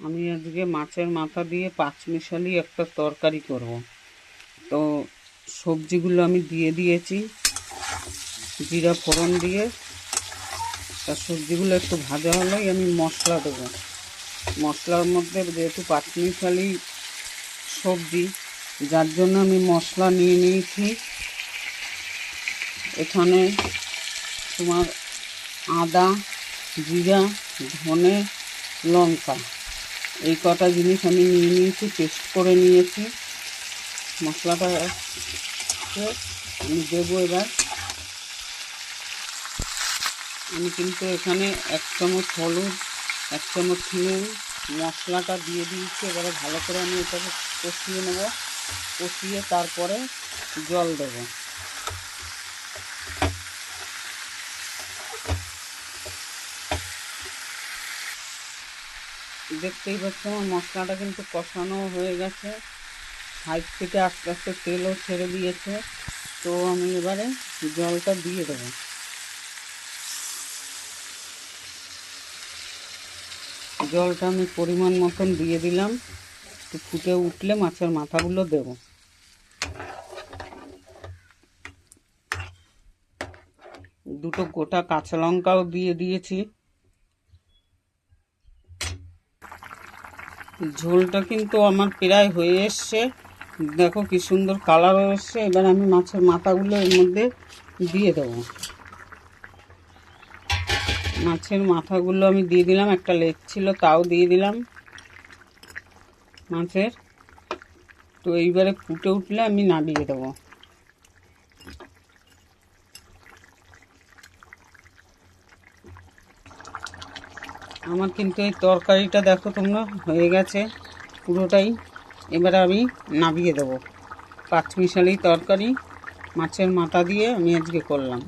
আমি আজকে মাছের মাথা দিয়ে পাঁচমিশালি একটা তরকারি করব। তো সবজিগুলো আমি দিয়ে দিয়েছি জিরা ফোড়ন দিয়ে। তা সবজিগুলো একটু ভাজা হলেই আমি মশলা দেবো। মশলার মধ্যে যেহেতু পাঁচমিশালি সবজি, যার জন্য আমি মশলা নিয়ে নিয়েছি। এখানে তোমার আদা, জিরা, ধনে, লঙ্কা, এই কটা জিনিস আমি নিয়ে নিয়েছি, পেস্ট করে নিয়েছি। মশলাটা আমি দেবো এবার। আমি কিন্তু এখানে 1 চামচ হলুদ, 1 চামচ নুন, মশলাটা দিয়ে দিয়েছি। এবারে ভালো করে আমি এটাকে কষিয়ে নেব। কষিয়ে তারপরে জল দেবো। দেখতেই পাচ্ছ আমার মশলাটা কিন্তু কষানো হয়ে গেছে। সাইড থেকে আস্তে আস্তে তেলও ছেড়ে দিয়েছে। তো আমি এবারে জলটা দিয়ে দেবো। জলটা আমি পরিমাণ মতন দিয়ে দিলাম। একটু ফুটে উঠলে মাছের মাথাগুলো দেব। দুটো গোটা কাঁচা লঙ্কাও দিয়ে দিয়েছি। ঝোলটা কিন্তু আমার প্রায় হয়ে এসছে। দেখো কি সুন্দর কালারও এসছে। এবার আমি মাছের মাথাগুলো এর মধ্যে দিয়ে দেবো। মাছের মাথাগুলো আমি দিয়ে দিলাম। একটা লেগ ছিল, তাও দিয়ে দিলাম মাছের। তো এইবারে ফুটে উঠলে আমি নামিয়ে দেবো। আমার কিন্তু এই তরকারিটা দেখো তোমরা হয়ে গেছে পুরোটাই। এবারে আমি নামিয়ে দেবো। পাঁচমিশালি তরকারি মাছের মাথা দিয়ে আমি আজকে করলাম।